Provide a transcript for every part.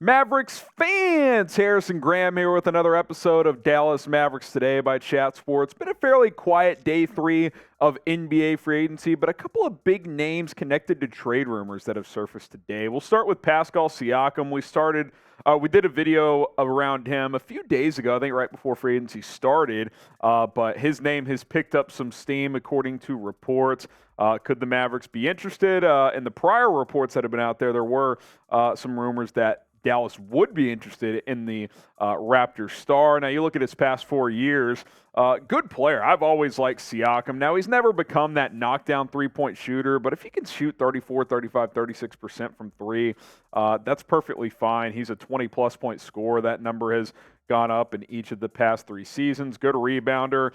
Mavericks fans, Harrison Graham here with another episode of Dallas Mavericks Today by Chat Sports. Been a fairly quiet day 3 of NBA free agency, but a couple of big names connected to trade rumors that have surfaced today. We'll start with Pascal Siakam. We did a video around him a few days ago, I think right before free agency started, but his name has picked up some steam according to reports. Could the Mavericks be interested? In the prior reports that have been out there, there were some rumors that Dallas would be interested in the Raptors star. Now, you look at his past 4 years, good player. I've always liked Siakam. Now, he's never become that knockdown three-point shooter, but if he can shoot 34, 35, 36% from three, that's perfectly fine. He's a 20-plus point scorer. That number has gone up in each of the past 3 seasons. Good rebounder,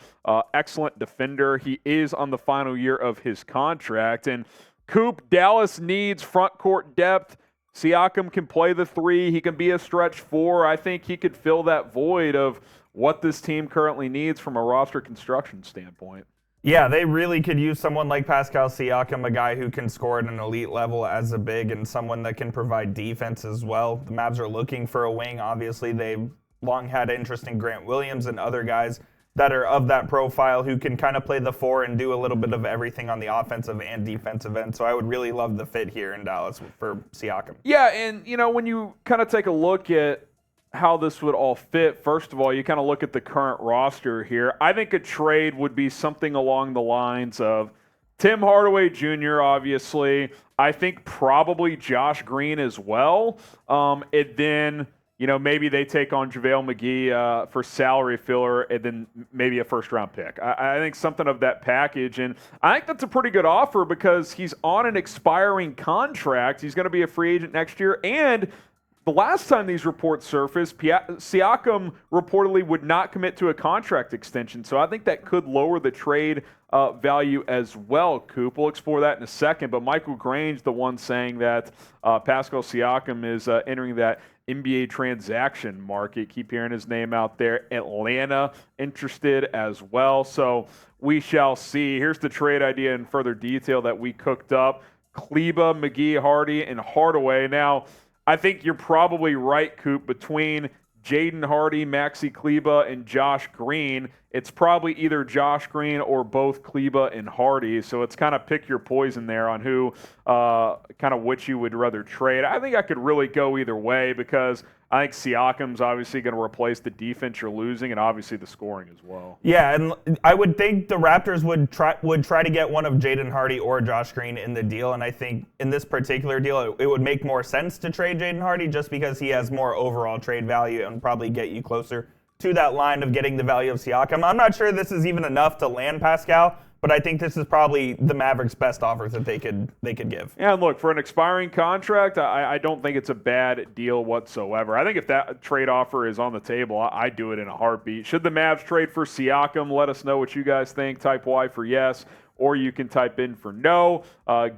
excellent defender. He is on the final year of his contract. And Coop, Dallas needs front court depth. Siakam can play the 3. He can be a stretch 4. I think he could fill that void of what this team currently needs from a roster construction standpoint. Yeah, they really could use someone like Pascal Siakam, a guy who can score at an elite level as a big and someone that can provide defense as well. The Mavs are looking for a wing. Obviously, they've long had interest in Grant Williams and other guys that are of that profile who can kind of play the 4 and do a little bit of everything on the offensive and defensive end. So I would really love the fit here in Dallas for Siakam. Yeah, and when you kind of take a look at how this would all fit, first of all, you kind of look at the current roster here. I think a trade would be something along the lines of Tim Hardaway Jr., obviously. I think probably Josh Green as well. And then maybe they take on JaVale McGee for salary filler and then maybe a first-round pick. I think something of that package. And I think that's a pretty good offer because he's on an expiring contract. He's going to be a free agent next year. And the last time these reports surfaced, Siakam reportedly would not commit to a contract extension. So I think that could lower the trade value as well, Coop. We'll explore that in a second. But Michael Grange, the one saying that Pascal Siakam is entering that NBA transaction market. Keep hearing his name out there. Atlanta interested as well. So we shall see. Here's the trade idea in further detail that we cooked up. Kleber, McGee, Hardy, and Hardaway. Now, I think you're probably right, Coop, between Jaden Hardy, Maxi Kleber, and Josh Green. It's probably either Josh Green or both Kleber and Hardy. So it's kind of pick your poison there on who, kind of which you would rather trade. I think I could really go either way because I think Siakam's obviously going to replace the defense you're losing and obviously the scoring as well. Yeah, and I would think the Raptors would try to get one of Jaden Hardy or Josh Green in the deal, and I think in this particular deal it would make more sense to trade Jaden Hardy just because he has more overall trade value and probably get you closer to that line of getting the value of Siakam. I'm not sure this is even enough to land Pascal, but I think this is probably the Mavericks' best offer that they could give. Yeah, and look, for an expiring contract, I don't think it's a bad deal whatsoever. I think if that trade offer is on the table, I'd do it in a heartbeat. Should the Mavs trade for Siakam? Let us know what you guys think. Type Y for yes, or you can type in for no.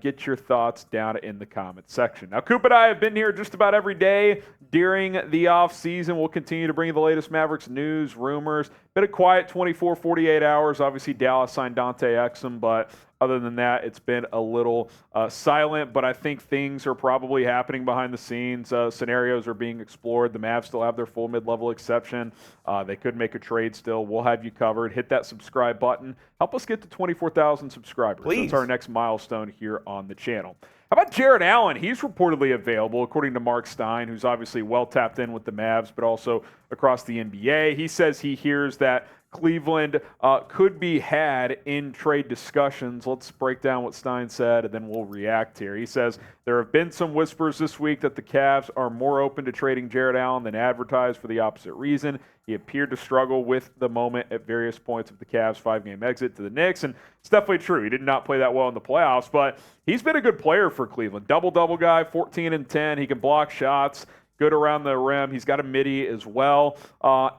Get your thoughts down in the comment section. Now, Coop and I have been here just about every day during the offseason. We'll continue to bring you the latest Mavericks news, rumors. Been a quiet 24, 48 hours. Obviously, Dallas signed Dante Exum, but other than that, it's been a little silent, but I think things are probably happening behind the scenes. Scenarios are being explored. The Mavs still have their full mid-level exception. They could make a trade still. We'll have you covered. Hit that subscribe button. Help us get to 24,000 subscribers. Please. That's our next milestone here on the channel. How about Jarrett Allen? He's reportedly available, according to Mark Stein, who's obviously well tapped in with the Mavs, but also across the NBA. He says he hears that Cleveland could be had in trade discussions. Let's break down what Stein said, and then we'll react here. He says there have been some whispers this week that the Cavs are more open to trading Jarrett Allen than advertised for the opposite reason. He appeared to struggle with the moment at various points of the Cavs' 5-game exit to the Knicks, and it's definitely true. He did not play that well in the playoffs, but he's been a good player for Cleveland. Double-double guy, 14 and 10. He can block shots. Good around the rim. He's got a midi as well.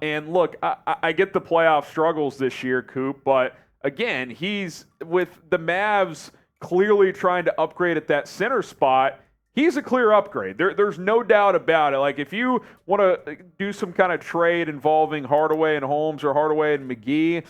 And look, I get the playoff struggles this year, Coop, but again, he's with the Mavs clearly trying to upgrade at that center spot. He's a clear upgrade. There's no doubt about it. Like, if you want to do some kind of trade involving Hardaway and Holmes or Hardaway and McGee,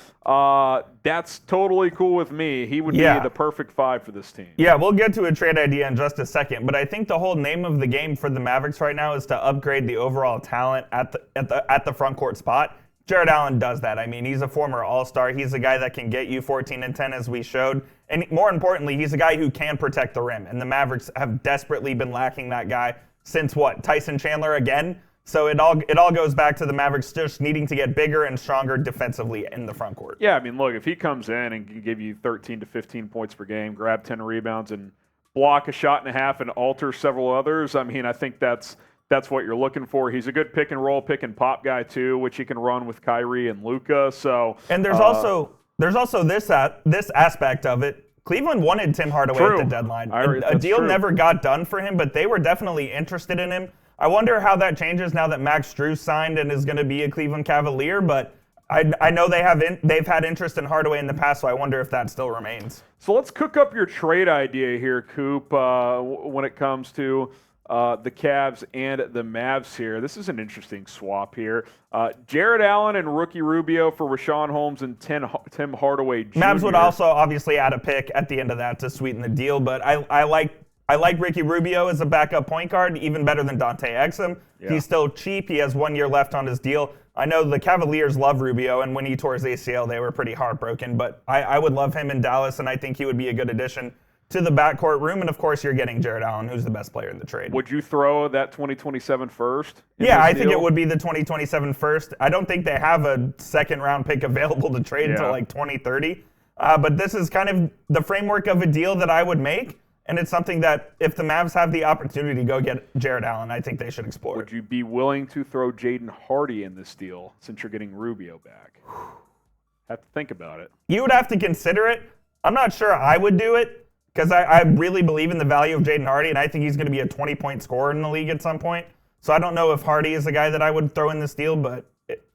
that's totally cool with me. He would be the perfect 5 for this team. Yeah, we'll get to a trade idea in just a second, but I think the whole name of the game for the Mavericks right now is to upgrade the overall talent at the front court spot. Jarrett Allen does that. I mean, he's a former All-Star. He's a guy that can get you 14 and 10, as we showed. And more importantly, he's a guy who can protect the rim. And the Mavericks have desperately been lacking that guy since Tyson Chandler again. So it all goes back to the Mavericks just needing to get bigger and stronger defensively in the front court. Yeah, I mean, look, if he comes in and can give you 13 to 15 points per game, grab 10 rebounds, and block a shot and a half and alter several others, I mean, I think that's what you're looking for. He's a good pick and roll, pick and pop guy too, which he can run with Kyrie and Luka. So, and there's also this aspect of it. Cleveland wanted Tim Hardaway at the deadline. A deal never got done for him, but they were definitely interested in him. I wonder how that changes now that Max Strus signed and is going to be a Cleveland Cavalier. But I know they've had interest in Hardaway in the past, so I wonder if that still remains. So let's cook up your trade idea here, Coop, when it comes to the Cavs and the Mavs here. This is an interesting swap here. Jarrett Allen and rookie Rubio for Richaun Holmes and Tim Hardaway Jr. Mavs would also obviously add a pick at the end of that to sweeten the deal, but I like Ricky Rubio as a backup point guard, even better than Dante Exum. Yeah. He's still cheap. He has 1 year left on his deal. I know the Cavaliers love Rubio, and when he tore his ACL, they were pretty heartbroken, but I would love him in Dallas, and I think he would be a good addition to the backcourt room, and of course you're getting Jarrett Allen, who's the best player in the trade. Would you throw that 2027 first? Yeah, I think it would be the 2027 first. I don't think they have a second-round pick available to trade until like 2030. But this is kind of the framework of a deal that I would make, and it's something that if the Mavs have the opportunity to go get Jarrett Allen, I think they should explore. Would you be willing to throw Jaden Hardy in this deal since you're getting Rubio back? Have to think about it. You would have to consider it. I'm not sure I would do it, because I really believe in the value of Jaden Hardy, and I think he's going to be a 20-point scorer in the league at some point. So I don't know if Hardy is a guy that I would throw in this deal, but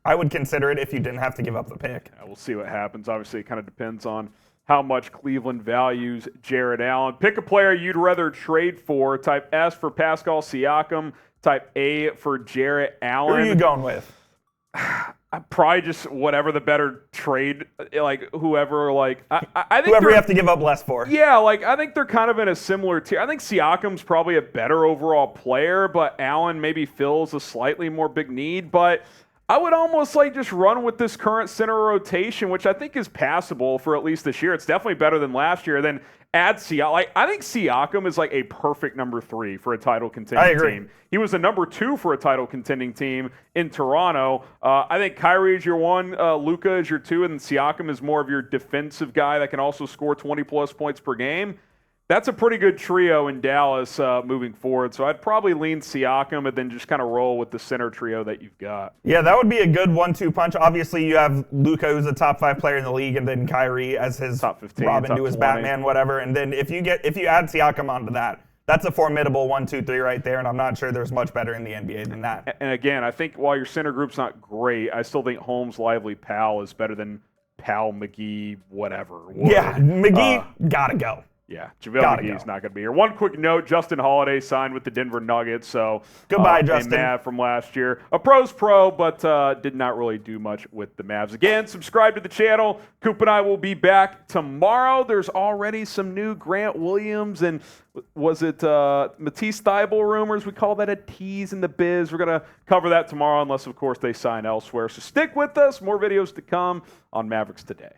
I would consider it if you didn't have to give up the pick. Yeah, we'll see what happens. Obviously, it kind of depends on how much Cleveland values Jarrett Allen. Pick a player you'd rather trade for. Type S for Pascal Siakam. Type A for Jarrett Allen. Who are you going with? Probably just whatever the better trade, like whoever, like I think whoever you have to give up less for. Yeah, like I think they're kind of in a similar tier. I think Siakam's probably a better overall player, but Allen maybe fills a slightly more big need. But I would almost like just run with this current center rotation, which I think is passable for at least this year. It's definitely better than last year. Then add Siakam. Like, I think Siakam is like a perfect number 3 for a title contending team. He was a number 2 for a title contending team in Toronto. I think Kyrie is your 1, Luka is your 2, and Siakam is more of your defensive guy that can also score 20-plus points per game. That's a pretty good trio in Dallas moving forward. So I'd probably lean Siakam and then just kind of roll with the center trio that you've got. Yeah, that would be a good 1-2 punch. Obviously, you have Luka, who's a top 5 player in the league, and then Kyrie as his top 15, Robin top to his 20. Batman, whatever. And then if you add Siakam onto that, that's a formidable 1-2-3 right there, and I'm not sure there's much better in the NBA than that. And again, I think while your center group's not great, I still think Holmes, Lively, Powell is better than Powell, McGee, whatever. Yeah, McGee gotta go. Yeah, Javale McGee's not going to be here. One quick note, Justin Holiday signed with the Denver Nuggets, so goodbye, Justin. A Mav from last year. A pro's pro, but did not really do much with the Mavs. Again, subscribe to the channel. Coop and I will be back tomorrow. There's already some new Grant Williams and was it Matisse Thybulle rumors? We call that a tease in the biz. We're going to cover that tomorrow unless, of course, they sign elsewhere. So stick with us. More videos to come on Mavericks Today.